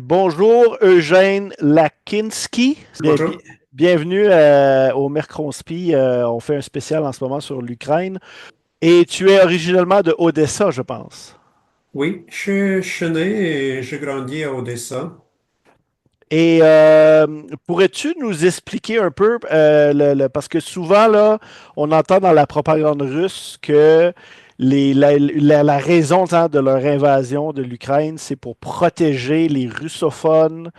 Bonjour Eugène Lakinski. Bonjour. Bienvenue au Mercronspi. On fait un spécial en ce moment sur l'Ukraine. Et tu es originellement de Odessa, je pense. Oui, je suis né et j'ai grandi à Odessa. Et pourrais-tu nous expliquer un peu, parce que souvent, là, on entend dans la propagande russe que la raison de leur invasion de l'Ukraine, c'est pour protéger les russophones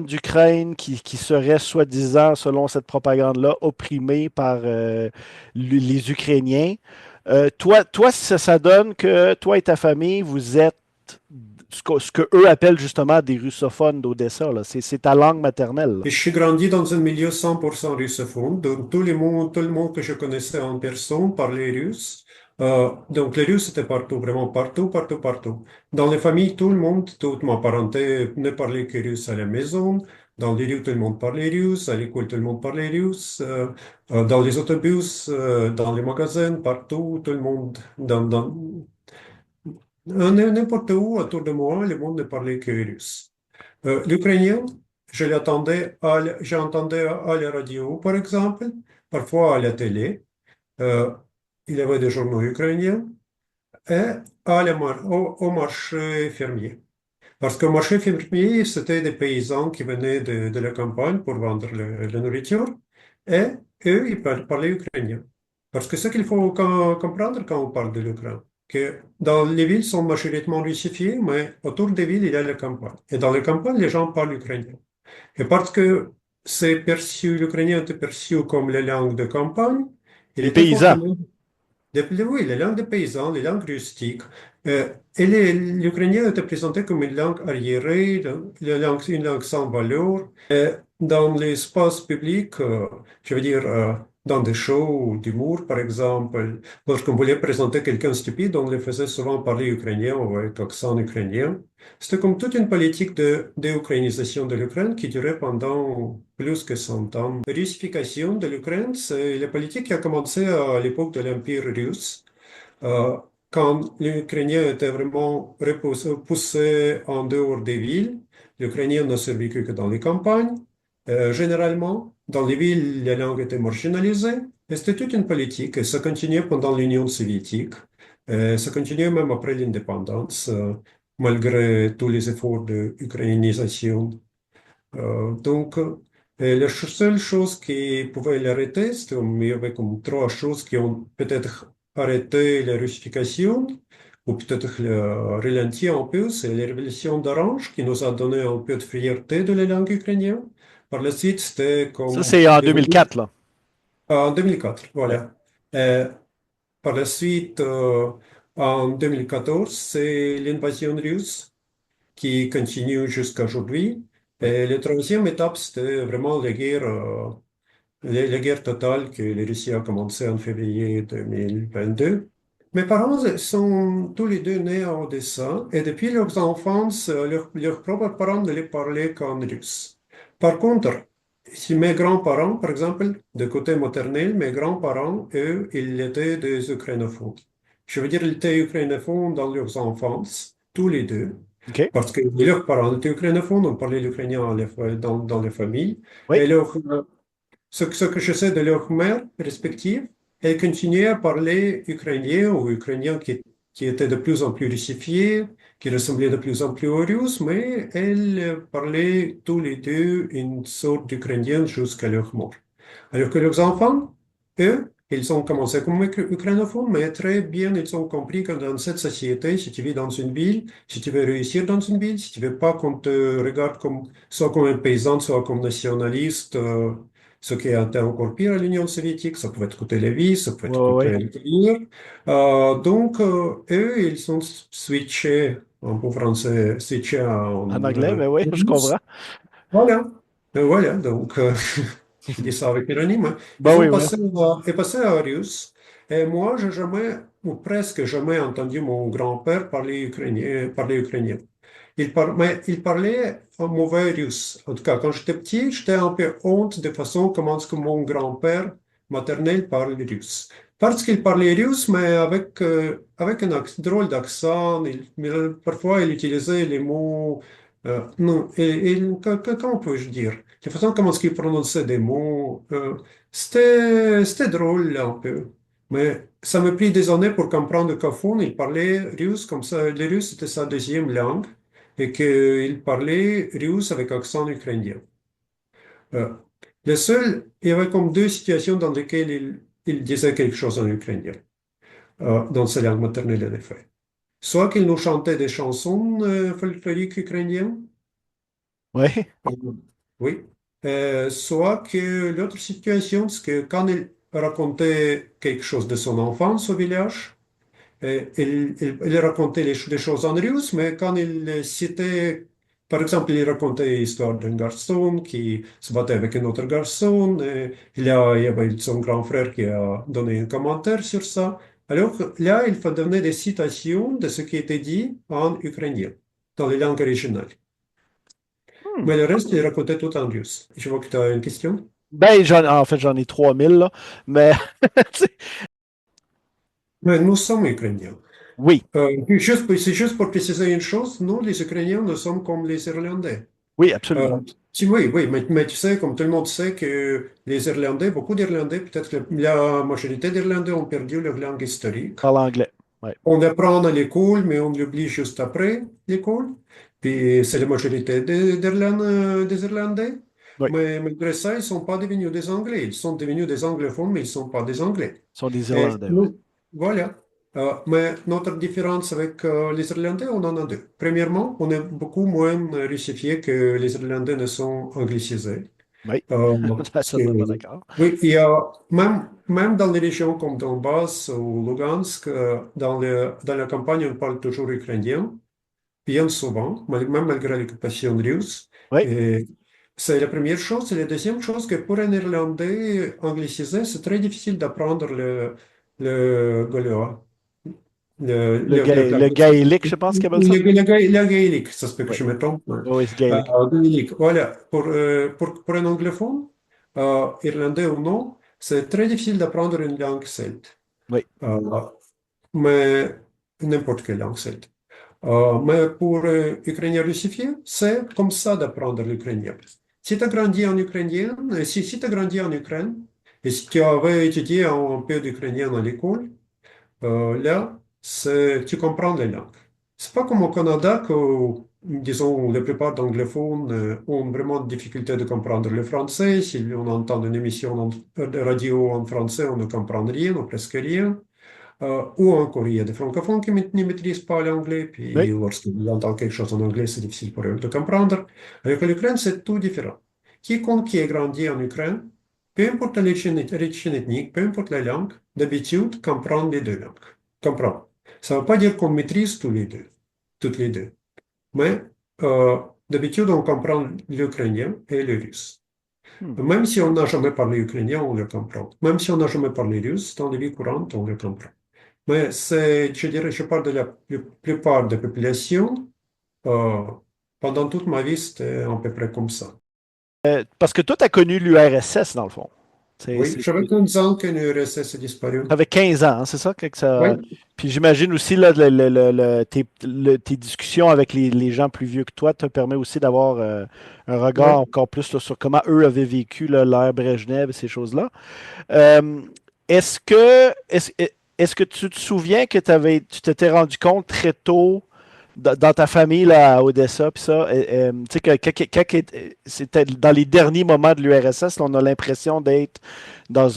d'Ukraine qui seraient soi-disant, selon cette propagande-là, opprimés par les Ukrainiens. Toi, ça donne que toi et ta famille, vous êtes ce que eux appellent justement des russophones d'Odessa, là. C'est ta langue maternelle, là. Et je suis grandi dans un milieu 100% russophone. Donc, tout le monde que je connaissais en personne parlait russe. Donc, les Russes étaient partout, vraiment partout, partout, partout. Dans les familles, tout le monde, toute ma parenté ne parlait que russe à la maison. Dans les rues, tout le monde parlait russe. À l'école, tout le monde parlait russe. Dans les autobus, dans les magasins, partout, tout le monde, n'importe où autour de moi, le monde ne parlait que russe. L'ukrainien, j'entendais à la radio, par exemple, parfois à la télé. Euh, il y avait des journaux ukrainiens et au marché fermier. Parce que marché fermier, c'était des paysans qui venaient de la campagne pour vendre la nourriture et eux, ils parlaient ukrainien. Parce que ce qu'il faut comprendre quand on parle de l'Ukraine, que dans les villes sont majoritairement russifiées, mais autour des villes, il y a la campagne. Et dans les campagnes, les gens parlent ukrainien. Et parce que l'ukrainien était perçu comme la langue de campagne, il Les était paysans. fortement oui, les langues des paysans, les langues rustiques. Et l'ukrainien était présenté comme une langue arriérée, une langue sans valeur. Dans l'espace public, je veux dire, dans des shows d'humour, par exemple, lorsqu'on voulait présenter quelqu'un stupide, on le faisait souvent parler ukrainien ou avec accent ukrainien. C'était comme toute une politique de déukrainisation de l'Ukraine qui durait pendant plus que 100 ans. La russification de l'Ukraine, c'est la politique qui a commencé à l'époque de l'Empire russe, euh, quand l'Ukrainien était vraiment poussé en dehors des villes. L'Ukrainien n'a survécu que dans les campagnes. Généralement, dans les villes, la langue était marginalisée. Et c'était toute une politique. Et ça continuait pendant l'Union soviétique. Ça continuait même après l'indépendance, malgré tous les efforts de ukrainisation. La seule chose qui pouvait l'arrêter, c'était il y avait comme trois choses qui ont peut-être arrêté la russification, ou peut-être ralenti un peu, c'est la révolution d'Orange qui nous a donné un peu de fierté de la langue ukrainienne. Par la suite, c'était Ça, comme c'est en 2004, là. en 2004, Ouais. voilà. Par la suite, en 2014, c'est l'invasion russe qui continue jusqu'à aujourd'hui. Ouais. Et la troisième étape, c'était vraiment la guerre totale que la Russie a commencé en février 2022. Mes parents sont tous les deux nés à Odessa et depuis leur enfance, leurs propres parents ne les parlaient qu'en russe. Par contre, si mes grands-parents, par exemple, de côté maternel, mes grands-parents, eux, ils étaient des ukrainophones. Je veux dire, ils étaient ukrainophones dans leurs enfances, tous les deux. OK. Parce que leurs parents étaient ukrainophones, on parlait l'ukrainien dans les familles. Oui. Et ce que je sais de leur mère respective, elles continuaient à parler ukrainien ou ukrainien qui était de plus en plus russifié, qui ressemblait de plus en plus aux Russes, mais elles parlaient tous les deux une sorte d'ukrainien jusqu'à leur mort. Alors que leurs enfants, eux, ils ont commencé comme ukrainophones, mais très bien, ils ont compris que dans cette société, si tu vis dans une ville, si tu veux réussir dans une ville, si tu veux pas qu'on te regarde comme, soit comme un paysan, soit comme nationaliste, ce qui était encore pire à l'Union soviétique, ça pouvait te coûter la vie, ça pouvait Ouais, te ouais, ouais. coûter le carrière. Eux, ils ont switché, en bon français, switché En en anglais, mais oui, je comprends. russe. Voilà. Voilà, donc, je dis ça avec ironie, mais Ben ils oui, ont oui. passé à russe. Et moi, j'ai jamais, ou presque jamais entendu mon grand-père parler ukrainien. Mais il parlait en mauvais russe. En tout cas, quand j'étais petit, j'étais un peu honte de façon comment est-ce que mon grand-père maternel parle russe. parce qu'il parlait russe, mais avec un drôle d'accent. Parfois, il utilisait les mots. Non, comment peux-je dire? La façon comment il prononçait des mots, c'était drôle un peu. Mais ça m'a pris des années pour comprendre qu'au fond, il parlait russe comme ça. Le russe, c'était sa deuxième langue et qu'il parlait russe avec accent ukrainien. Euh, il y avait comme deux situations dans lesquelles il disait quelque chose en ukrainien, dans sa langue maternelle en effet. Soit qu'il nous chantait des chansons folkloriques ukrainiennes, Oui. euh, oui, soit que l'autre situation, c'est que quand il racontait quelque chose de son enfance au village, il racontait des choses en russe, mais quand il citait, par exemple, il racontait l'histoire d'un garçon qui se battait avec un autre garçon, et il y avait son grand frère qui a donné un commentaire sur ça. Alors là, il faut donner des citations de ce qui était dit en ukrainien, dans les langues originales. Hmm. Mais le reste, il racontait tout en russe. Je vois que tu as une question. Ben, en fait, j'en ai 3000, là. Mais, tu sais, Mais nous sommes ukrainiens. oui, C'est juste pour préciser une chose, nous, les Ukrainiens, nous sommes comme les Irlandais. oui, absolument. Oui, oui, mais tu sais, comme tout le monde sait que les Irlandais, beaucoup d'Irlandais, peut-être que la majorité d'Irlandais ont perdu leur langue historique. Parle anglais. Ouais. On l'apprend à l'école, mais on l'oublie juste après l'école. Puis c'est la majorité des Irlandais. Oui. Mais malgré ça, ils ne sont pas devenus des Anglais. Ils sont devenus des anglophones, mais ils ne sont pas des Anglais. Ce sont des Et Irlandais, ouais. nous, voilà. Mais notre différence avec les Irlandais, on en a deux. Premièrement, on est beaucoup moins russifié que les Irlandais ne sont anglicisés. Oui. Euh, Ça, totalement d'accord. oui, il y a même dans les régions comme Donbass ou Lugansk, dans la campagne, on parle toujours ukrainien, bien souvent, même malgré l'occupation russe. Oui. Et c'est la première chose. Et la deuxième chose, que pour un Irlandais anglicisé, c'est très difficile d'apprendre le gallois. Le gaélique, Je pense qu'ils appellent ça. Le gaélique, ça se peut que Oui. je me trompe. Mais, Oui, c'est gaélique. gaélique, voilà. Pour un anglophone, irlandais ou non, c'est très difficile d'apprendre une langue celte. Oui. Euh, mais n'importe quelle langue celte. Mais pour ukrainien russifié, c'est comme ça d'apprendre l'ukrainien. Si tu as grandi en ukrainien, si tu as grandi en Ukraine, et si tu avais étudié un peu d'ukrainien à l'école, là, tu comprends les langues. C'est pas comme au Canada que, disons, la plupart d'anglophones ont vraiment de difficulté de comprendre le français. Si on entend une émission de radio en français, on ne comprend rien ou presque rien. Ou encore, il y a des francophones qui ne maîtrisent pas l'anglais, puis Oui. lorsqu'ils entendent quelque chose en anglais, c'est difficile pour eux de comprendre. Avec l'Ukraine, c'est tout différent. Quiconque qui est grandi en Ukraine, peu importe l'origine ethnique, peu importe la langue, d'habitude, comprend les deux langues. Comprend. Ça ne veut pas dire qu'on maîtrise tous les deux, toutes les deux. Mais d'habitude, on comprend l'ukrainien et le russe. Hmm. Même si on n'a jamais parlé ukrainien, on le comprend. Même si on n'a jamais parlé russe, dans la vie courante, on le comprend. Mais je dirais, je parle de la plupart des populations. euh, Pendant toute ma vie, c'était à peu près comme ça. Parce que toi, tu as connu l'URSS, dans le fond. Oui, j'avais 15 ans que l'URSS a disparu. Avec 15 ans, hein, c'est ça? Oui, Puis j'imagine aussi là, tes discussions avec les gens plus vieux que toi te permet aussi d'avoir un regard oui. encore plus là, sur comment eux avaient vécu là, l'ère Brejnev et ces choses-là. Euh, est-ce que, est-ce, est-ce que tu te souviens que tu t'étais rendu compte très tôt dans ta famille là, à Odessa, puis ça, tu sais que c'était dans les derniers moments de l'URSS, on a l'impression d'être dans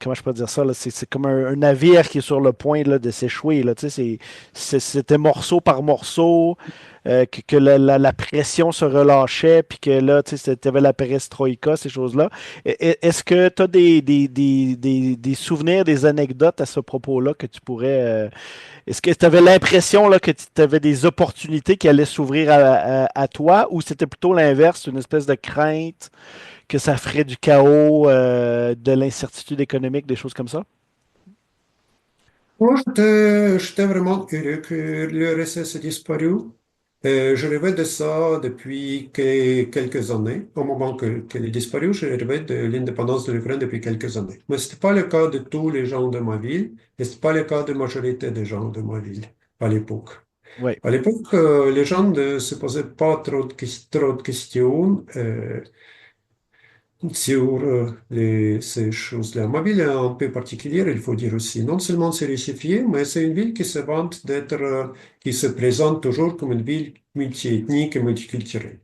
comment je peux dire ça, là, c'est comme un navire qui est sur le point là, de s'échouer, là, tu sais, c'était morceau par morceau, que la pression se relâchait, puis que là, tu sais, tu avais la perestroïka, ces choses-là. Est-ce que tu as des souvenirs, des anecdotes à ce propos-là que tu pourrais est-ce que tu avais l'impression là, que tu avais des opportunités qui allaient s'ouvrir à toi ou c'était plutôt l'inverse, une espèce de crainte que ça ferait du chaos, de l'incertitude économique, des choses comme ça? Moi, j'étais vraiment heureux que l'URSS a disparu. Je rêvais de ça depuis quelques années. Au moment qu'elle est disparue, je rêvais de l'indépendance de l'Ukraine depuis quelques années. Mais ce n'était pas le cas de tous les gens de ma ville, et ce n'était pas le cas de la majorité des gens de ma ville à l'époque. Oui, À l'époque, les gens ne se posaient pas trop de questions. Sur ces choses-là. Ma ville est un peu particulière, il faut dire aussi. Non seulement c'est russifié, mais c'est une ville qui se vante d'être, qui se présente toujours comme une ville multiethnique et multiculturelle.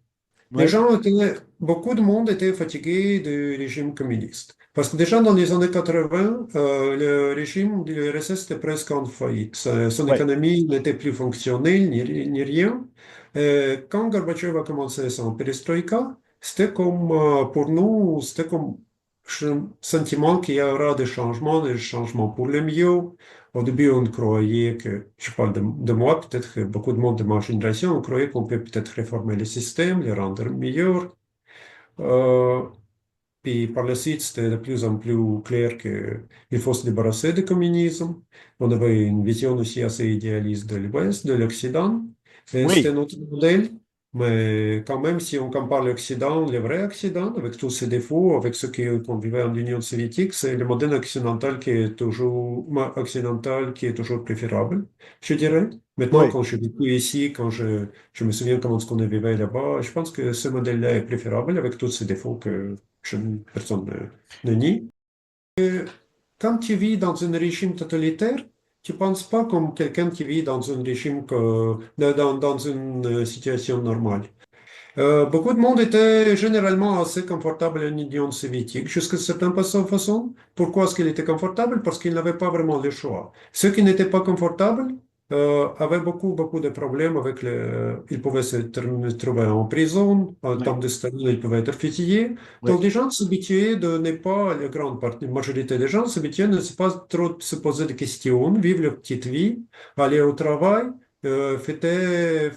Les oui, gens étaient, beaucoup de monde était fatigué du régime communiste. Parce que déjà dans les années 80, le régime du RSS était presque en faillite. Son oui, économie n'était plus fonctionnelle, ni rien. Quand Gorbatchev a commencé son perestroïka, c'était comme, pour nous, c'était comme un sentiment qu'il y aura des changements pour le mieux. Au début, on croyait que, je parle de moi, peut-être que beaucoup de monde de ma génération, on croyait qu'on peut peut-être réformer le système, le rendre meilleur. Euh, Puis par la suite, c'était de plus en plus clair qu'il faut se débarrasser du communisme. On avait une vision aussi assez idéaliste de l'Ouest, de l'Occident. Et oui, c'était notre modèle. Mais quand même, si on compare l'Occident, le vrai Occident, avec tous ses défauts, avec ce qu'on vivait en Union soviétique, c'est le modèle occidental qui est toujours préférable, je dirais. Maintenant, oui. quand je vis ici, quand je me souviens comment est-ce qu'on vivait là-bas, je pense que ce modèle-là est préférable avec tous ses défauts que personne ne nie. Quand tu vis dans un régime totalitaire, tu ne penses pas comme quelqu'un qui vit dans un régime dans une situation normale. Beaucoup de monde était généralement assez confortable en Union soviétique jusqu'à certaine façon. Pourquoi est-ce qu'il était confortable? Parce qu'il n'avait pas vraiment le choix. Ceux qui n'étaient pas confortables avaient beaucoup de problèmes avec le. Ils pouvaient trouver en prison, en Oui, temps de Staline, ils pouvaient être fusillés. oui, Donc les gens s'habituaient de ne pas, la grande partie, la majorité des gens s'habituaient de ne pas trop se poser de questions, vivre leur petite vie, aller au travail, fêter,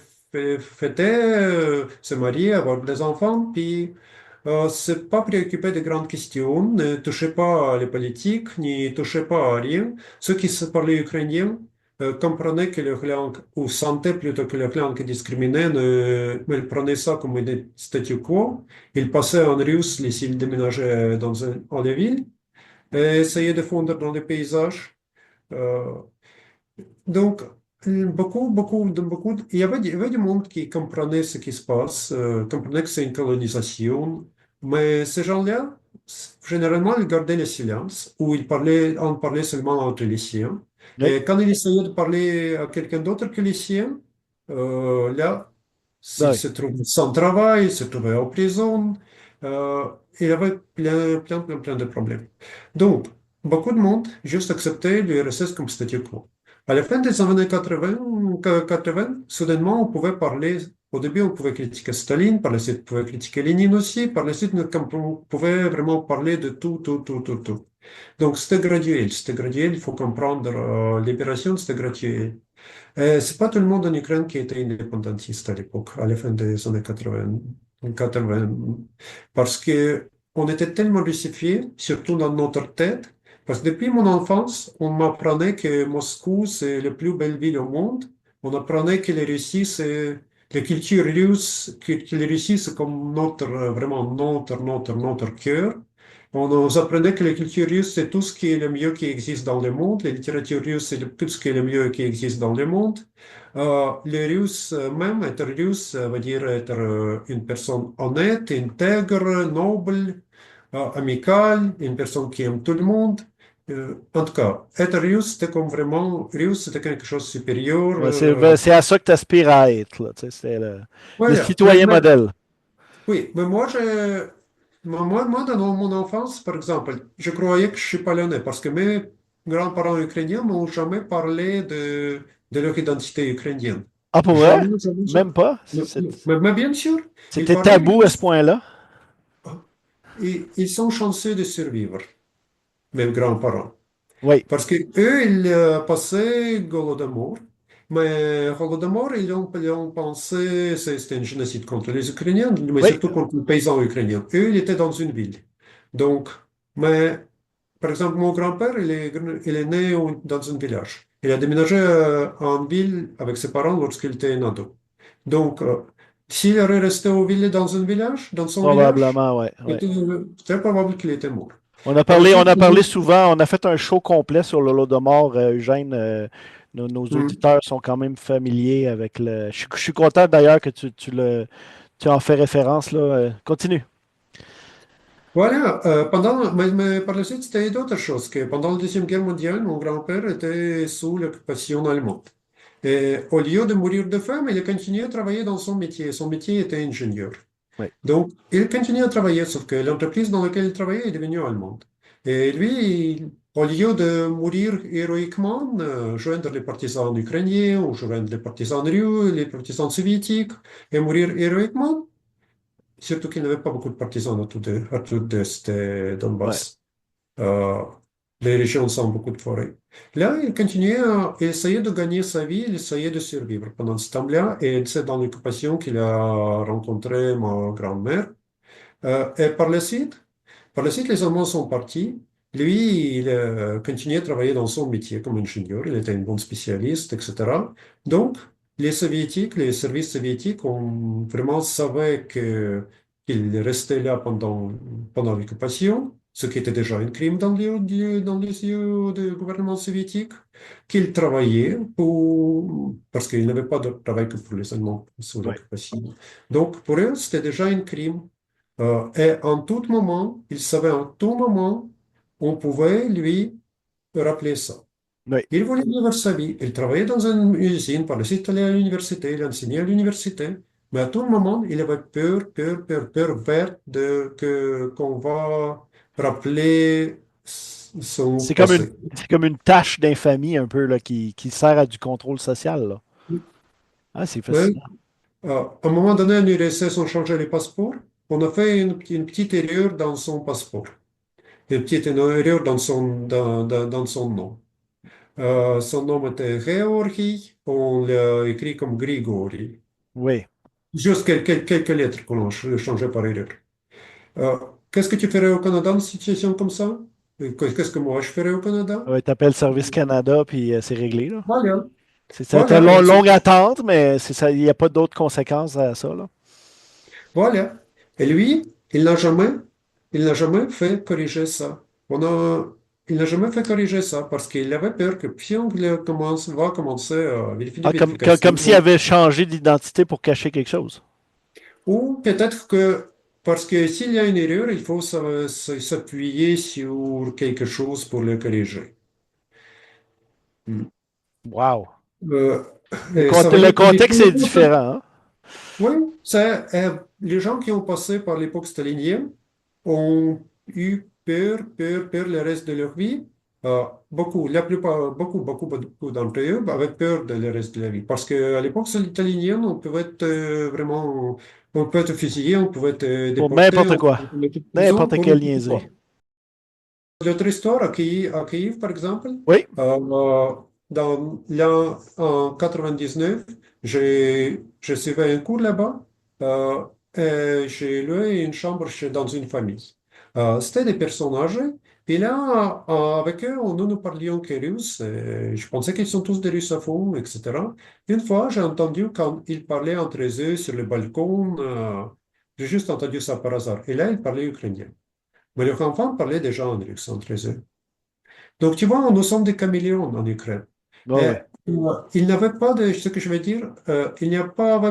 se marier, avoir des enfants, puis se pas préoccuper de grandes questions, ne touchez pas à la politique, ni touchez pas à rien. Ceux qui se parlaient ukrainien comprenaient que leur langue, ou sentaient plutôt que leur langue est discriminée, mais ils prenaient ça comme un statu quo. Ils passaient en russe, s'ils déménageaient en la ville, et essayaient de fondre dans les paysages. Euh, donc, il y avait du monde qui comprenait ce qui se passe, comprenait que c'est une colonisation, mais ces gens-là, généralement, ils gardaient le silence, ou on parlait seulement entre les siens. oui, Et quand ils essayaient de parler à quelqu'un d'autre que les siens, là, s'il oui. se trouvait sans travail, il se trouvait en prison, euh, il y avait plein de problèmes. Donc, beaucoup de monde juste acceptait l'URSS comme statu quo. À la fin des années 80, soudainement, on pouvait parler. Au début, on pouvait critiquer Staline, par la suite, on pouvait critiquer Lénine aussi, par la suite, on pouvait vraiment parler de tout. Donc, c'était graduel, il faut comprendre, libération, c'était graduel. C'est pas tout le monde en Ukraine qui était indépendantiste à l'époque, à la fin des années 80, parce que on était tellement russifiés, surtout dans notre tête, parce que depuis mon enfance, on m'apprenait que Moscou, c'est la plus belle ville au monde. On apprenait que la Russie, c'est la culture russe, que la Russie, c'est comme vraiment notre cœur. On nous apprenait que la culture russe, c'est tout ce qui est le mieux qui existe dans le monde. La littérature russe, c'est tout ce qui est le mieux qui existe dans le monde. Les Russes, même être russe, veut dire être une personne honnête, intègre, noble, amicale, une personne qui aime tout le monde. En tout cas, être russe, c'était comme vraiment, russe, c'était quelque chose de supérieur. Ouais, c'est à ça que tu aspires à être, là. Tu sais, c'est le Voilà. citoyen modèle. Oui, mais moi, dans mon enfance, par exemple, je croyais que je suis polonais parce que mes grands-parents ukrainiens m'ont jamais parlé de leur identité ukrainienne. Ah, pour vrai? Jamais. Même pas? Mais bien sûr, ils C'était parlaient tabou à ce juste. point-là? Et ils sont chanceux de survivre, mes grands-parents. Oui, Parce que eux, ils passaient Golodomor. Mais Holodomor, ils ont pensé, c'était un génocide contre les Ukrainiens, mais oui, surtout contre les paysans ukrainiens. Eux, ils étaient dans une ville. Donc, mais, par exemple, mon grand-père, il est né dans un village. Il a déménagé en ville avec ses parents lorsqu'il était un ado. Donc, s'il aurait resté dans un village, dans son village, Probablement, ouais, ouais. c'était très probable qu'il était mort. On Ensuite, a parlé souvent, on a fait un show complet sur l'Holodomor, Eugène. Nos hmm, auditeurs sont quand même familiers avec le. Je suis content d'ailleurs que tu en fais référence là. Continue. voilà, mais par la suite, c'était d'autres choses, que pendant la Deuxième Guerre mondiale, mon grand-père était sous l'occupation allemande. Et au lieu de mourir de faim, il a continué à travailler dans son métier. Son métier était ingénieur. Oui, Donc, il continue à travailler, sauf que l'entreprise dans laquelle il travaillait est devenue allemande. Et lui, au lieu de mourir héroïquement, joindre les partisans ukrainiens ou joindre les partisans russes, les partisans soviétiques, et mourir héroïquement, surtout qu'il n'avait pas beaucoup de partisans à tout de ce ouais, Donbass. Euh, les régions sans beaucoup de forêts. Là, il continuait à essayer de gagner sa vie, il essayait de survivre pendant ce temps-là, et c'est dans l'occupation qu'il a rencontré ma grand-mère. Et par la suite, les Allemands sont partis. Lui, il continuait à travailler dans son métier comme ingénieur. Il était un bon spécialiste, etc. Donc, les Soviétiques, les services soviétiques ont vraiment savaient qu'il restait là pendant l'occupation, ce qui était déjà un crime dans les yeux du gouvernement soviétique, qu'il travaillait parce qu'il n'avait pas de travail que pour les Allemands sous ouais, l'occupation. Donc, pour eux, c'était déjà un crime. Et en tout moment, il savait en tout moment, on pouvait lui rappeler ça. ouais. Il voulait vivre sa vie. Il travaillait dans une usine, par la suite il allait à l'université, il enseignait à l'université. Mais à tout moment, il avait peur verte qu'on va rappeler son C'est comme passé. c'est comme une tâche d'infamie un peu là, qui sert à du contrôle social, là. Ah, c'est Mais, fascinant. à un moment donné, en URSS, on changeait les passeports. On a fait une petite erreur dans son passeport. Une petite erreur dans son nom. Son nom était Georgi, on l'a écrit comme Grigori. Oui. Juste quelques lettres qu'on a changées par erreur. Euh, Qu'est-ce que tu ferais au Canada dans une situation comme ça? Qu'est-ce que moi je ferais au Canada? Ouais, t'appelles Service Canada, puis c'est réglé, là. Voilà, C'est une voilà, longue attente, mais c'est ça, il n'y a pas d'autres conséquences à ça, là. voilà. Et lui, il n'a jamais fait corriger ça. Il n'a jamais fait corriger ça parce qu'il avait peur que si on va commencer à vérifier des Ah, vérifications, comme s'il avait changé d'identité pour cacher quelque chose. ou peut-être que, parce que s'il y a une erreur, il faut s'appuyer sur quelque chose pour le corriger. Mm. Wow. Euh, ça va Le être contexte est difficile. différent, hein? Oui, les gens qui ont passé par l'époque stalinienne ont eu peur le reste de leur vie. Beaucoup, la plupart, beaucoup d'entre eux avaient peur de le reste de la vie. Parce qu'à l'époque stalinienne, on pouvait être on peut être fusillé, on pouvait être Pour déporté, n'importe on quoi. pouvait être mis en prison N'importe pour quelle n'importe niaiserie. quoi. L'autre histoire à Kiev, par exemple, Oui. en 99, j'ai suivi un cours là-bas et j'ai loué une chambre dans une famille. C'était des personnes âgées. Et là, avec eux, nous ne parlions que russe. Et je pensais qu'ils sont tous des russophones, etc. Une fois, j'ai entendu quand ils parlaient entre eux sur le balcon, j'ai juste entendu ça par hasard. Et là, ils parlaient ukrainien. Mais leurs enfants parlaient déjà en russe entre eux. Donc, tu vois, nous sommes des caméléons en Ukraine. Oui, Et, oui. il n'avait pas de, ce que je veux dire, il n'y avait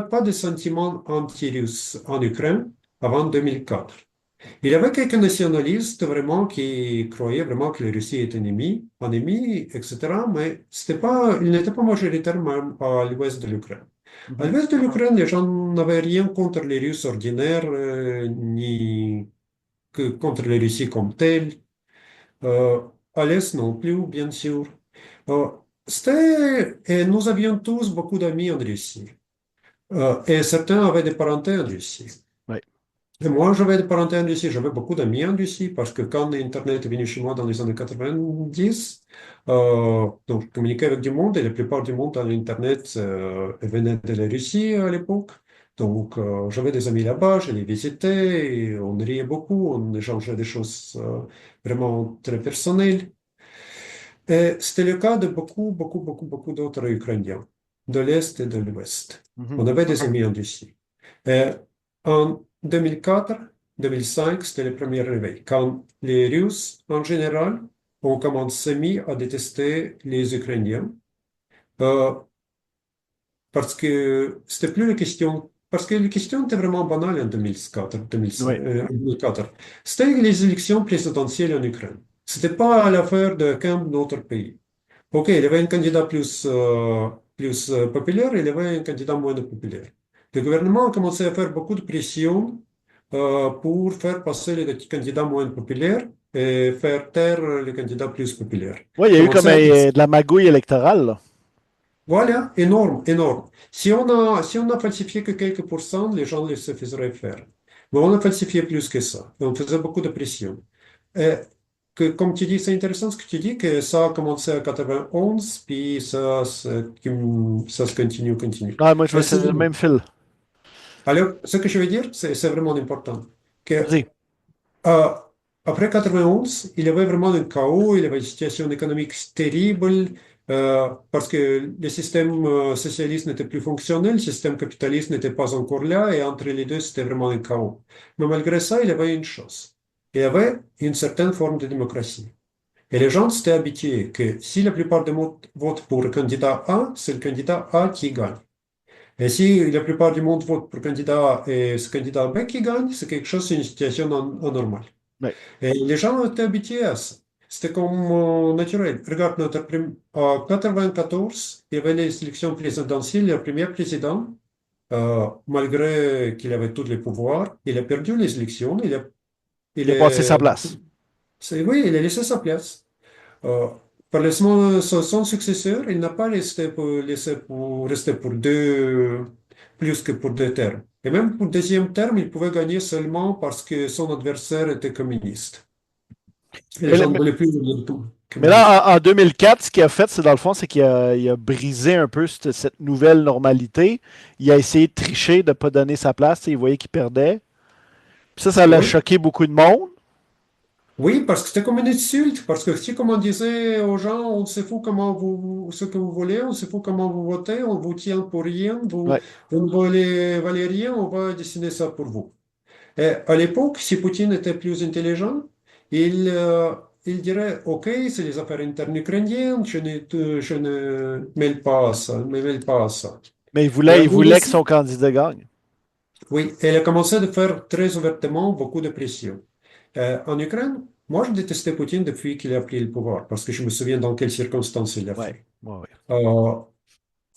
pas de sentiment anti-russe en Ukraine avant 2004. Il y avait quelques nationalistes vraiment qui croyaient vraiment que la Russie est ennemi, etc. Mais il n'était pas majoritaire même à l'ouest de l'Ukraine. À Mhm. l'ouest de l'Ukraine, les gens n'avaient rien contre les Russes ordinaires, ni que contre les Russies comme telles. Euh, à l'Est non plus, bien sûr. Euh, et nous avions tous beaucoup d'amis en Russie. Et certains avaient des parentés en Russie. Oui. Et moi, j'avais des parentés en Russie. J'avais beaucoup d'amis en Russie parce que quand Internet est venu chez moi dans les années 90, donc je communiquais avec du monde et la plupart du monde dans l'Internet venait de la Russie à l'époque. Donc, j'avais des amis là-bas, je les visitais, et on riait beaucoup, on échangeait des choses vraiment très personnelles. Et c'était le cas de beaucoup d'autres Ukrainiens. de l'Est et de l'Ouest. Mhm. On avait des amis en Russie. Euh, En 2004, 2005, c'était le premier réveil, quand les Russes, en général, ont commencé à détester les Ukrainiens, euh, parce que c'était plus la question, parce que la question était vraiment banale en 2004, 2005, Oui. 2004. C'était les élections présidentielles en Ukraine. C'était pas l'affaire de qu'un autre pays. OK, il y avait un candidat plus populaire, il y avait un candidat moins populaire. Le gouvernement a commencé à faire beaucoup de pression pour faire passer les candidats moins populaires et faire taire les candidats plus populaires. Oui, il y a eu comme Commencer à... de la magouille électorale, là. Voilà, énorme, énorme. Si on a falsifié que quelques pourcents, les gens se faisaient faire. Mais on a falsifié plus que ça. Et on faisait beaucoup de pression. Et comme tu dis, c'est intéressant ce que tu dis, que ça a commencé à 91, puis ça se continue, continue. Ah, moi, je vois Et c'est le même fil. alors, ce que je veux dire, c'est vraiment important. Que Vas-y. Euh, après 91, il y avait vraiment un chaos, il y avait une situation économique terrible, parce que le système socialiste n'était plus fonctionnel, le système capitaliste n'était pas encore là, et entre les deux, c'était vraiment un chaos. Mais malgré ça, il y avait une chose. Il y avait une certaine forme de démocratie. Et les gens s'étaient habitués que si la plupart des monde votent pour le candidat A, c'est le candidat A qui gagne. Et si la plupart du monde vote pour le candidat A et ce candidat B qui gagne, c'est quelque chose, c'est une situation anormale. Oui. Et les gens étaient habitués à ça. C'était comme naturel. Regarde, en 94, il y avait les élections présidentielles. Le premier président, malgré qu'il avait tous les pouvoirs, il a perdu les élections. Il Il a passé sa est, place. oui, il a laissé sa place. Euh, Par le son successeur, il n'a pas rester pour plus que pour deux termes. Et même pour le deuxième terme, il pouvait gagner seulement parce que son adversaire était communiste. Et les Mais, gens ne voulaient plus de tout mais communisme. là, en 2004, ce qu'il a fait, c'est dans le fond, c'est qu'il a brisé un peu cette nouvelle normalité. Il a essayé de tricher, de ne pas donner sa place. Tu sais, il voyait qu'il perdait. Puis ça l'a Oui, choqué beaucoup de monde. oui, parce que c'était comme une insulte. Parce que si, comme on disait aux gens, on se fout ce que vous voulez, on se fout comment vous votez, on vous tient pour rien, Ouais. vous ne valez rien, on va décider ça pour vous. Et à l'époque, si Poutine était plus intelligent, il dirait, OK, c'est les affaires internes ukrainiennes, je ne mêle pas à ça, ne me mêle pas à ça. Mais Mais en il voulait que son Russie, candidat gagne. oui, elle a commencé à faire très ouvertement beaucoup de pression. En Ukraine, moi, je détestais Poutine depuis qu'il a pris le pouvoir, parce que je me souviens dans quelles circonstances il l'a Ouais. fait. Ouais, ouais.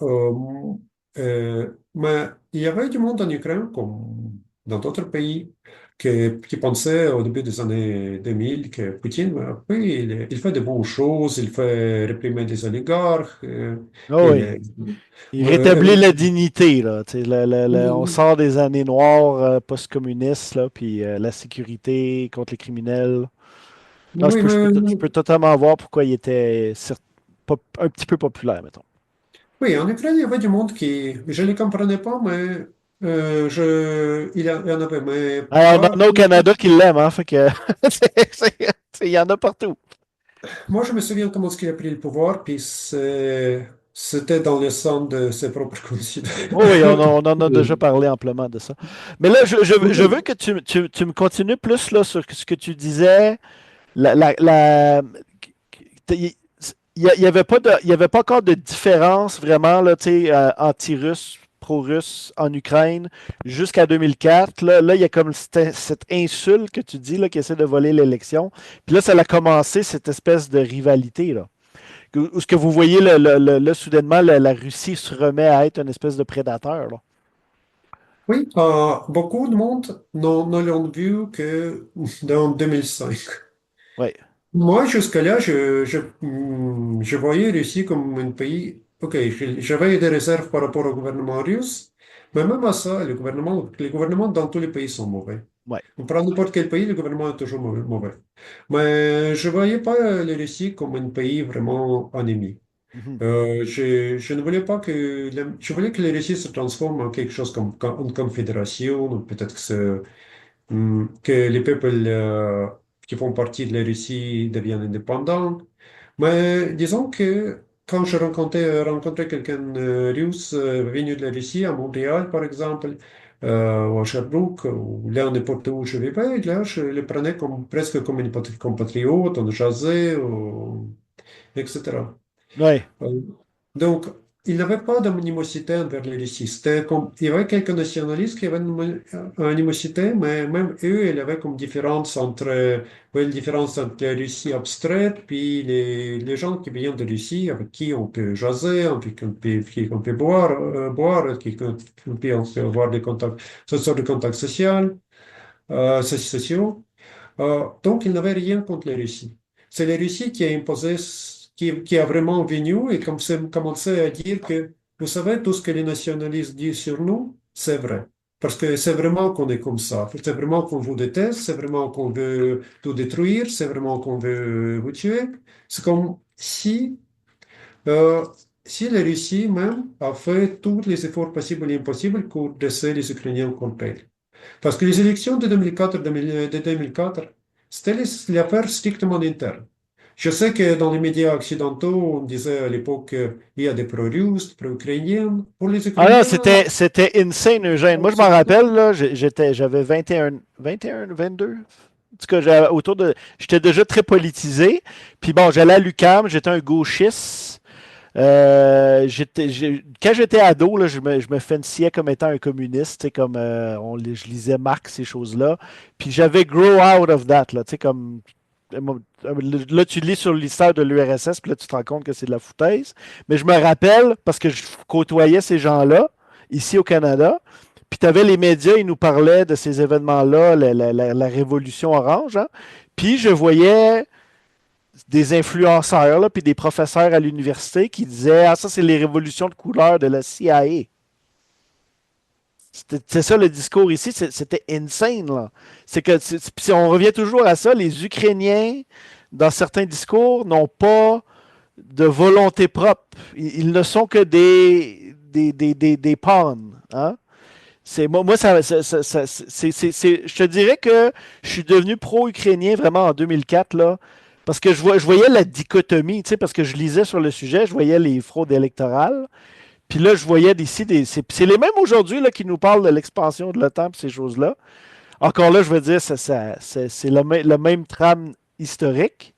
Euh, Euh, mais il y avait du monde en Ukraine, comme dans d'autres pays, qui pensaient au début des années 2000 que Poutine, oui, il fait de bonnes choses, il fait réprimer des oligarques. Ah Il oui. est- Il rétablit euh, la dignité, là. Tu sais, on oui, sort des années noires post-communistes, là, puis la sécurité contre les criminels. Non, oui, mais, je peux totalement voir pourquoi il était un petit peu populaire, mettons. oui, en Ukraine, il y avait du monde je ne les comprenais pas, mais il y en avait, mais Alors, on pas. en a au Canada qui l'aiment, hein, fait que il y en a partout. Moi, je me souviens comment il a pris le pouvoir, puis c'était dans le sang de ses propres Oh oui, concitoyens. on en a déjà parlé amplement de ça. Mais là, je veux que tu me continues plus là, sur ce que tu disais. La, la, la- il y avait pas il y avait pas encore de différence vraiment là, tu sais, anti-russe, pro-russe en Ukraine jusqu'à 2004. Là, il y a comme cette insulte que tu dis là, qui essaie de voler l'élection. Puis là, ça a commencé cette espèce de rivalité là. Où ce que vous voyez là, soudainement, la Russie se remet à être une espèce de prédateur là. Oui, beaucoup de monde ne l'ont vu que dans 2005. Ouais, Moi, jusque-là, je voyais Russie comme un pays. Ok, j'avais des réserves par rapport au gouvernement russe, mais même à ça, les gouvernements dans tous les pays sont mauvais. ouais. On prend n'importe quel pays, le gouvernement est toujours mauvais. Mais je ne voyais pas la Russie comme un pays vraiment ennemi. Mhm. Je ne voulais pas je voulais que la Russie se transforme en quelque chose comme une confédération, ou peut-être que les peuples qui font partie de la Russie deviennent indépendants. Mais disons que quand je rencontrais quelqu'un russe venu de la Russie, à Montréal par exemple, ou à Sherbrooke, ou là n'importe où je vivais, là je le prenais comme, presque comme une compatriote, on jasait, etc. Ouais. Euh, Donc, il n'avait pas d'animosité envers les Russes. Il y avait quelques nationalistes qui avaient une animosité, mais même eux, il y avait comme différence entre, ouais, une différence entre la Russie abstraite, puis les gens qui viennent de Russie, avec qui on peut jaser, avec qui on peut boire, on peut avoir des contacts, ce sont des contacts sociaux. Donc, il n'avait rien contre la Russie. C'est la Russie qui a imposé, qui a vraiment venu et commencé à dire que, vous savez, tout ce que les nationalistes disent sur nous, c'est vrai. Parce que c'est vraiment qu'on est comme ça. C'est vraiment qu'on vous déteste, c'est vraiment qu'on veut tout détruire, c'est vraiment qu'on veut vous tuer. C'est comme euh, si la Russie même a fait tous les efforts possibles et impossibles pour dresser les Ukrainiens contre elle. Parce que les élections de 2004, de 2004, c'était l'affaire strictement interne. Je sais que dans les médias occidentaux, on disait à l'époque il y a des pro-russes, pro-ukrainiens. Pour les Ah non, Ukrainiens, c'était insane, Eugène. Moi, je m'en rappelle, là, j'avais 21, 22. En tout cas, j'étais déjà très politisé. Puis bon, j'allais à l'UQAM, j'étais un gauchiste. Quand j'étais ado, là, je me fancyais comme étant un communiste, tu sais, comme je lisais Marx, ces choses-là. Puis j'avais grow out of that, là, tu sais, comme là, tu lis sur l'histoire de l'URSS, puis là, tu te rends compte que c'est de la foutaise. Mais je me rappelle, parce que je côtoyais ces gens-là, ici au Canada, puis tu avais les médias, ils nous parlaient de ces événements-là, la révolution orange, hein. Puis je voyais des influenceurs, là, puis des professeurs à l'université qui disaient: Ah, ça, c'est les révolutions de couleur de la CIA. C'est ça le discours ici, c'était insane, là. Puis on revient toujours à ça, les Ukrainiens, dans certains discours, n'ont pas de volonté propre. Ils ne sont que des pawns. Hein? Moi je te dirais que je suis devenu pro-ukrainien vraiment en 2004, là, parce que je voyais la dichotomie, tu sais, parce que je lisais sur le sujet, je voyais les fraudes électorales, puis là, je voyais d'ici c'est les mêmes aujourd'hui là, qui nous parlent de l'expansion de l'OTAN et ces choses-là. Encore là, je veux dire, c'est le même trame historique.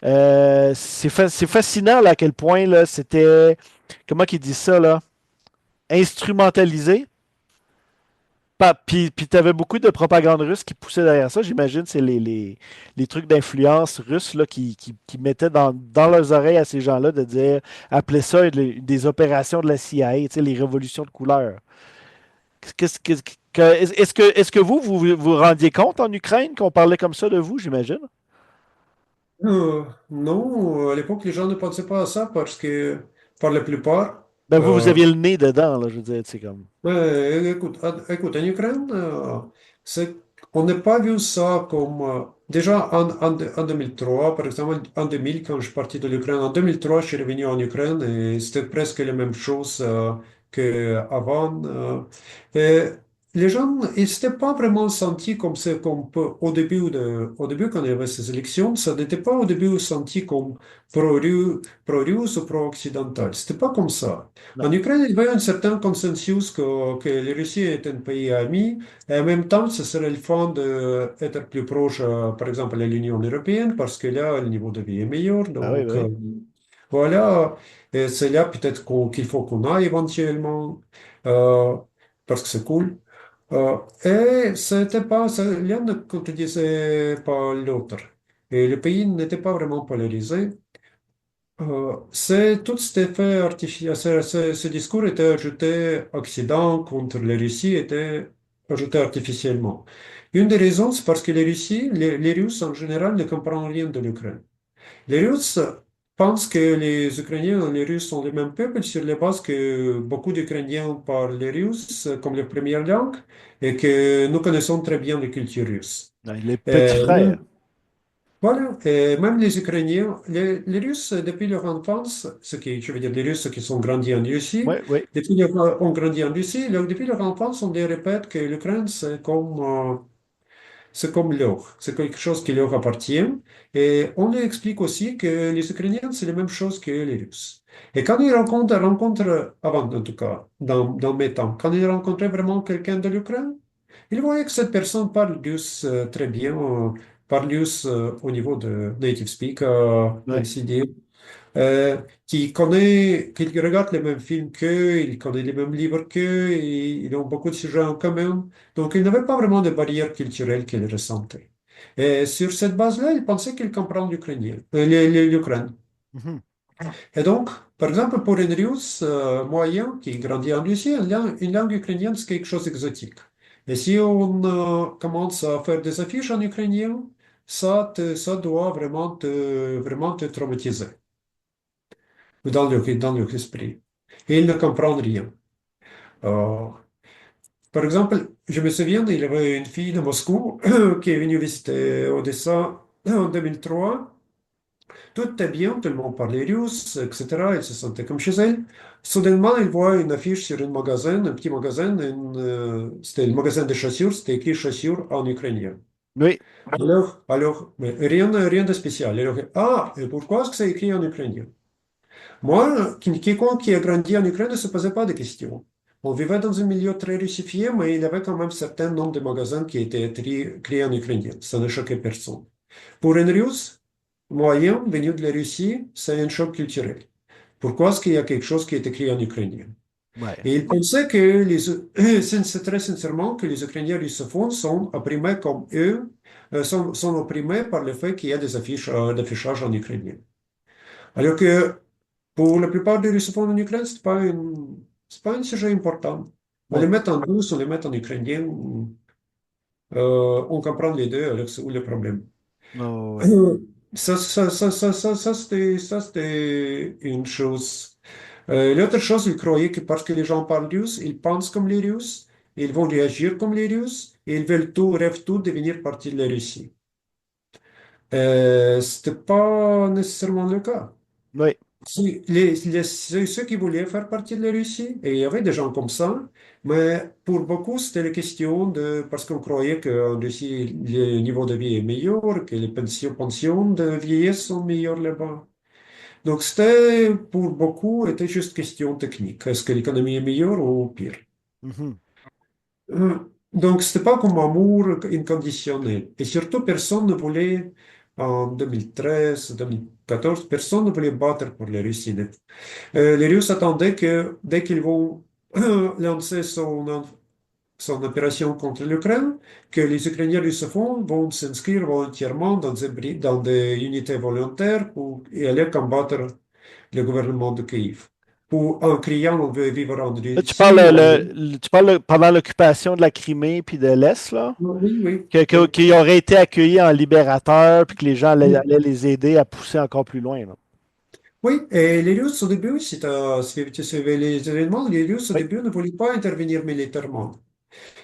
C'est fascinant là, à quel point là, c'était, comment qu'il dit ça, là, instrumentalisé. Puis tu avais beaucoup de propagande russe qui poussait derrière ça. J'imagine c'est les trucs d'influence russe là, qui mettaient dans leurs oreilles à ces gens-là de dire, appelez ça des opérations de la CIA, tu sais, les révolutions de couleur. Qu'est-ce que- est-ce que vous vous rendiez compte en Ukraine qu'on parlait comme ça de vous, j'imagine? non, à l'époque, les gens ne pensaient pas à ça parce que, pour la plupart, Ben vous euh, aviez le nez dedans, là, je veux dire, c'est comme. écoute, en Ukraine, on n'a pas vu ça comme... déjà en 2003, par exemple, en 2000, quand je suis parti de l'Ukraine, en 2003, je suis revenu en Ukraine et c'était presque la même chose qu'avant. Et les gens, ils s'étaient pas vraiment sentis comme c'est comme au début, quand il y avait ces élections, ça n'était pas au début senti comme pro-russe ou pro-occidental. C'était pas comme ça. Non. En Ukraine, il y avait un certain consensus que la Russie est un pays ami, et en même temps, ce serait le fun d'être plus proche, par exemple, à l'Union européenne, parce que là, le niveau de vie est meilleur. Ah oui, Donc, oui. voilà, et c'est là peut-être qu'il faut qu'on aille éventuellement, euh, parce que c'est cool. Et c'était pas, l'un ne contredisait pas l'autre. Et le pays n'était pas vraiment polarisé. C'est tout cet effet artificiel, ce discours était ajouté, Occident contre la Russie était ajouté artificiellement. Une des raisons, c'est parce que les Russes en général ne comprennent rien de l'Ukraine. Les Russes pensent que les Ukrainiens et les Russes sont les mêmes peuples sur la base que beaucoup d'Ukrainiens parlent les Russes comme leur première langue et que nous connaissons très bien la culture russe. Ouais, les petits Euh, frères. voilà, et même les Ukrainiens, les Russes, depuis leur enfance, je veux dire, les Russes qui sont grandis en Russie, Oui, oui. ont grandi en Russie, depuis leur enfance, on les répète que l'Ukraine, c'est comme, c'est comme l'or, c'est quelque chose qui leur appartient. Et on leur explique aussi que les Ukrainiens, c'est la même chose que les Russes. Et quand ils avant en tout cas, dans mes temps, quand ils rencontraient vraiment quelqu'un de l'Ukraine, ils voyaient que cette personne parle russe très bien, parle russe au niveau de native speaker, Ouais. ainsi dire qui regarde les mêmes films qu'eux, il connaît les mêmes livres qu'eux, et ils ont beaucoup de sujets en commun. Donc, il n'avait pas vraiment de barrière culturelle qu'il ressentait. Et sur cette base-là, il pensait qu'il comprend l'ukrainien, l'Ukraine. Mhm. Et donc, par exemple, pour un Russe moyen qui grandit en Russie, une langue ukrainienne, c'est quelque chose d'exotique. Et si on commence à faire des affiches en ukrainien, ça doit vraiment te traumatiser dans leur esprit. Et ils ne comprennent rien. Euh, Par exemple, je me souviens, il y avait une fille de Moscou qui est venue visiter Odessa en 2003. Tout était bien, tout le monde parlait russe, etc. Elle se sentait comme chez elle. Soudainement, elle voit une affiche sur un magasin, un petit magasin, c'était le magasin de chaussures, c'était écrit chaussures en ukrainien. Oui. Mais rien de spécial. Elle a dit, ah, et pourquoi est-ce que c'est écrit en ukrainien? Moi, quiconque qui a grandi en Ukraine ne se posait pas de questions. On vivait dans un milieu très russifié, mais il y avait quand même un certain nombre de magasins qui étaient créés en ukrainien. Ça ne choquait personne. Pour un Russe moyen venu de la Russie, c'est un choc culturel. Pourquoi est-ce qu'il y a quelque chose qui est écrit en ukrainien? Ouais. Et il pensait que c'est très sincèrement que les Ukrainiens russophones sont opprimés comme eux, sont opprimés par le fait qu'il y a des affiches d'affichage en ukrainien. Alors que pour la plupart des russophones en Ukraine, c'est pas un sujet important. On les Ouais. met en russe, on les met en ukrainien, on comprend les deux, alors c'est où le problème? Oh, ouais. Euh, c'était une chose. L'autre chose, ils croyaient que parce que les gens parlent russe, ils pensent comme les Russes, ils vont réagir comme les Russes, et ils veulent tout, rêvent tout devenir partie de la Russie. C'était pas nécessairement le cas. Oui. Si, ceux qui voulaient faire partie de la Russie, et il y avait des gens comme ça, mais pour beaucoup, c'était la question de, parce qu'on croyait qu'en Russie, le niveau de vie est meilleur, que les pensions de vieillesse sont meilleures là-bas. Donc, c'était, pour beaucoup, était juste question technique. Est-ce que l'économie est meilleure ou pire? Mhm. Donc, c'était pas comme amour inconditionnel. Et surtout, personne ne voulait, en 2013, 2014, personne ne voulait battre pour la Russie. Les Russes attendaient que dès qu'ils vont lancer son opération contre l'Ukraine, que les Ukrainiens russophones vont s'inscrire volontairement dans des unités volontaires et aller combattre le gouvernement de Kiev. En criant, on veut vivre en Là, tu parles, Russie. tu parles pendant l'occupation de la Crimée puis de l'Est, là, Oui, oui, que- oui. qui auraient été accueillis en libérateurs puis que les gens allaient les aider à pousser encore plus loin, là. Oui, et les Russes au début, si tu suivais les événements, les Russes au Oui. début ne voulaient pas intervenir militairement.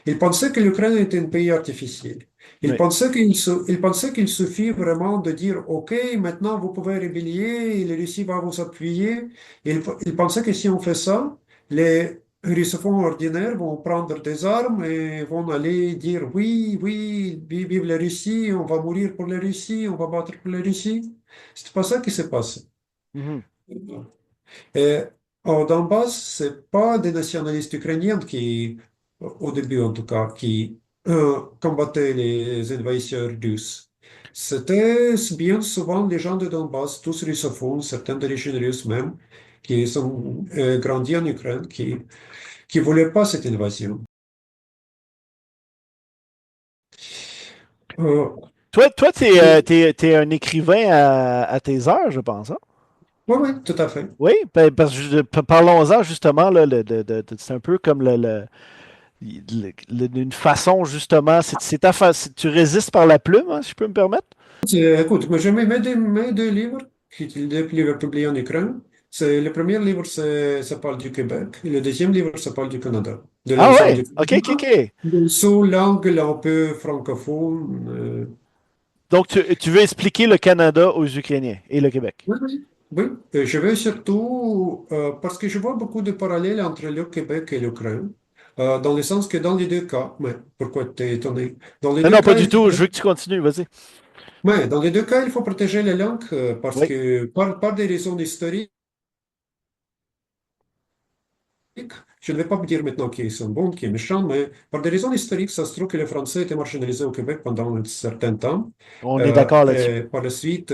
Il pensait que l'Ukraine était un pays artificiel. Oui. Il pensait qu'il suffit vraiment de dire, OK, maintenant vous pouvez rébellier, et la Russie va vous appuyer. Il pensait que si on fait ça, les russophones ordinaires vont prendre des armes et vont aller dire, oui, oui, vive la Russie, on va mourir pour la Russie, on va battre pour la Russie. C'est pas ça qui s'est passé. Mhm. Et au Donbass, c'est pas des nationalistes ukrainiens qui, au début en tout cas, qui combattaient les envahisseurs russes. C'était bien souvent les gens de Donbass, tous russophones, certains d'origine russe même, qui sont grandis en Ukraine, qui voulaient pas cette invasion. Euh, Toi, t'es un écrivain à tes heures, je pense, hein? oui, oui, tout à fait. Oui, ben, parce que parlons-en justement, là, c'est un peu comme une façon, justement, tu résistes par la plume, hein, si je peux me permettre? Écoute, moi j'ai mes deux livres, deux livres publiés en Ukraine. Le premier livre, ça parle du Québec, et le deuxième livre, ça parle du Canada, de Ah l'ensemble ouais, du ok, ok, Canada, ok. sous l'angle un peu francophone. Donc, tu veux expliquer le Canada aux Ukrainiens et le Québec. Oui, oui. Oui, je vais surtout, parce que je vois beaucoup de parallèles entre le Québec et l'Ukraine. dans le sens que dans les deux cas, mais pourquoi t'es étonné? Dans les Non, deux non, pas cas, du tout. Je veux que tu continues. Vas-y. ouais, dans les deux cas, il faut protéger les langues parce Oui, que par des raisons historiques, je ne vais pas vous dire maintenant qui sont bons, qui est méchant, mais par des raisons historiques, ça se trouve que le français était marginalisé au Québec pendant un certain temps. on est d'accord là-dessus. Et par la suite,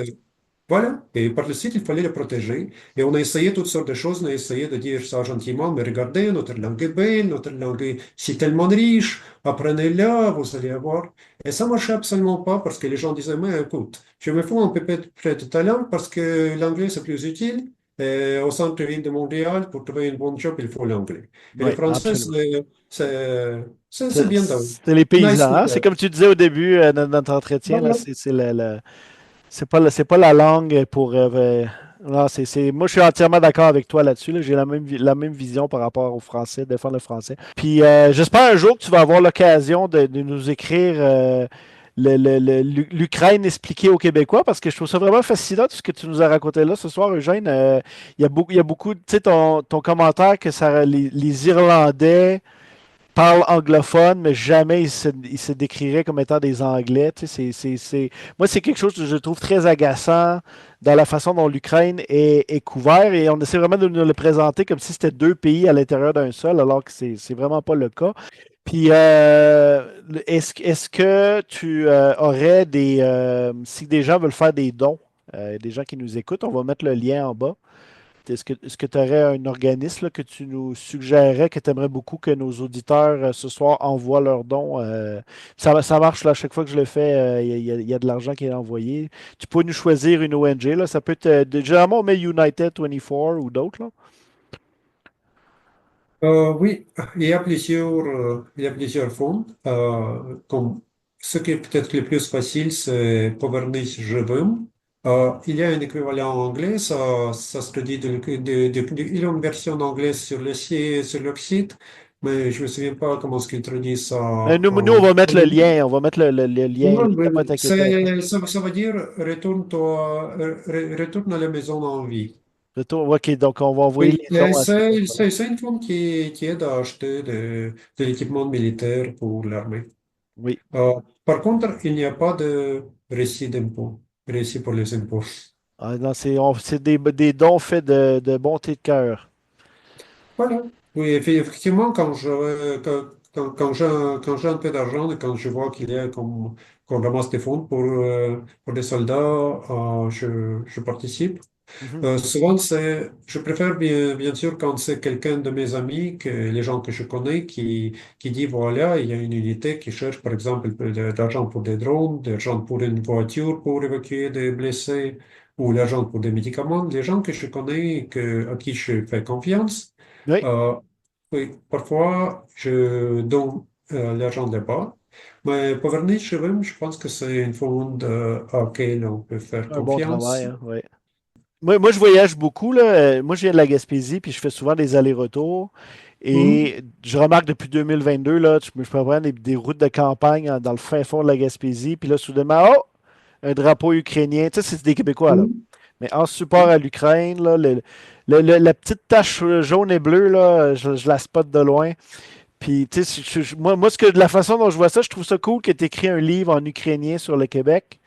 voilà, et par la suite, il fallait le protéger. Et on a essayé toutes sortes de choses, on a essayé de dire ça gentiment, mais regardez, notre langue est belle, notre langue est c'est tellement riche, apprenez-la, vous allez avoir. Et ça marchait absolument pas parce que les gens disaient, mais écoute, je me fous un peu près de ta langue parce que l'anglais c'est plus utile. Et au centre-ville de Montréal, pour trouver un bon job, il faut l'anglais. Et le Oui, français, absolument. c'est bien donc. C'est les Nice paysans, to hein? C'est have. comme tu disais au début de notre entretien, là, Voilà. c'est c'est pas la langue pour. Non, moi, je suis entièrement d'accord avec toi là-dessus. Là. J'ai la même vision par rapport au français, défendre le français. Puis j'espère un jour que tu vas avoir l'occasion de nous écrire l'Ukraine expliquée aux Québécois parce que je trouve ça vraiment fascinant tout ce que tu nous as raconté là ce soir, Eugène. Il y a beaucoup, tu sais, ton commentaire que les Irlandais parlent anglophone, mais jamais ils se décriraient comme étant des Anglais. Tu sais, moi, c'est quelque chose que je trouve très agaçant dans la façon dont l'Ukraine est couverte et on essaie vraiment de nous le présenter comme si c'était deux pays à l'intérieur d'un seul, alors que c'est vraiment pas le cas. Puis, est-ce que tu aurais si des gens veulent faire des dons, des gens qui nous écoutent, on va mettre le lien en bas. Est-ce que tu aurais un organisme là, que tu nous suggérerais, que tu aimerais beaucoup que nos auditeurs ce soir envoient leurs dons? Ça marche là, à chaque fois que je le fais, il y a de l'argent qui est envoyé. Tu peux nous choisir une ONG, là, ça peut être, généralement on met United 24 ou d'autres, là. Oui, il y a plusieurs fonds. Comme, ce qui est peut-être le plus facile, c'est Poverty Driven. Il y a un équivalent anglais, ça se dit il y a une version anglaise sur sur le site, mais je me souviens pas comment est-ce qu'ils traduisent ça Nous, on va en mettre le anglais. lien, on va mettre le lien, là. Non, T'as pas à mais t'inquiéter avec ça. ça veut dire retourne à la maison en vie. Ok, donc on va envoyer Oui, les dons à cette personne-là. c'est une femme qui aide à acheter de l'équipement militaire pour l'armée. Oui. Par contre, il n'y a pas de récit d'impôt, récit pour les impôts. Ah, non, c'est des dons faits de bonté de cœur. Voilà. Oui, effectivement, quand j'ai un peu d'argent et quand je vois qu'il y a qu'on ramasse des fonds pour des soldats, je participe. Mhm. Souvent, je préfère bien sûr quand c'est quelqu'un de mes amis, que les gens que je connais, qui dit voilà, il y a une unité qui cherche par exemple de l'argent pour des drones, de l'argent pour une voiture pour évacuer des blessés, ou l'argent pour des médicaments. Les gens que je connais, à qui je fais confiance, Oui, euh, oui, parfois je donne l'argent là-bas. Mais pour venir chez eux, je pense que c'est une fonds à laquelle on peut faire un bon travail, confiance. hein, oui. Moi, je voyage beaucoup, là. Moi, je viens de la Gaspésie, puis je fais souvent des allers-retours. Mhm. Et je remarque depuis 2022, là, je peux prendre des routes de campagne dans le fin fond de la Gaspésie, puis là, soudainement, oh, un drapeau ukrainien. Tu sais, c'est des Québécois, là. Mhm. Mais en support à l'Ukraine, là, la petite tache jaune et bleue, là, je la spot de loin. Puis, tu sais, moi, de la façon dont je vois ça, je trouve ça cool que tu écris un livre en ukrainien sur le Québec.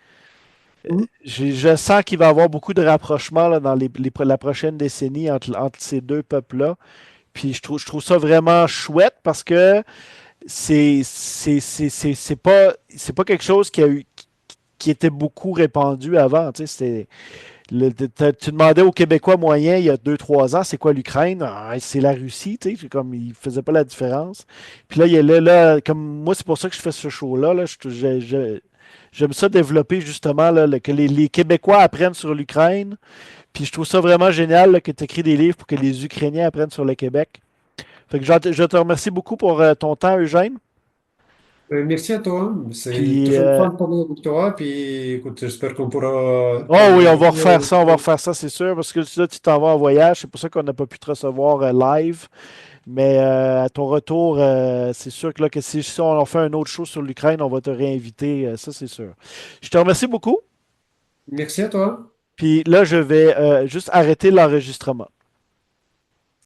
Mhm. Je sens qu'il va y avoir beaucoup de rapprochements là, dans la prochaine décennie entre ces deux peuples-là. Puis je trouve ça vraiment chouette parce que c'est pas quelque chose qui était beaucoup répandu avant. Tu sais, tu demandais aux Québécois moyens il y a 2 3 ans, c'est quoi l'Ukraine? Ah, c'est la Russie, tu sais, comme ils faisaient pas la différence. Puis là, comme moi, c'est pour ça que je fais ce show-là. Là, j'aime ça développer justement là, que les Québécois apprennent sur l'Ukraine. Puis je trouve ça vraiment génial là, que tu écris des livres pour que les Ukrainiens apprennent sur le Québec. Fait que je te remercie beaucoup pour ton temps, Eugène. Merci à toi. C'est Puis, toujours fun de parler avec toi. Puis, écoute, j'espère qu'on pourra oh oui, on va revenir. refaire ça, on va refaire ça, c'est sûr, parce que là, tu t'en vas en voyage, c'est pour ça qu'on n'a pas pu te recevoir live. Mais à ton retour, c'est sûr que, là, que si on en fait un autre show sur l'Ukraine, on va te réinviter, ça c'est sûr. Je te remercie beaucoup. Merci à toi. Puis là, je vais juste arrêter l'enregistrement.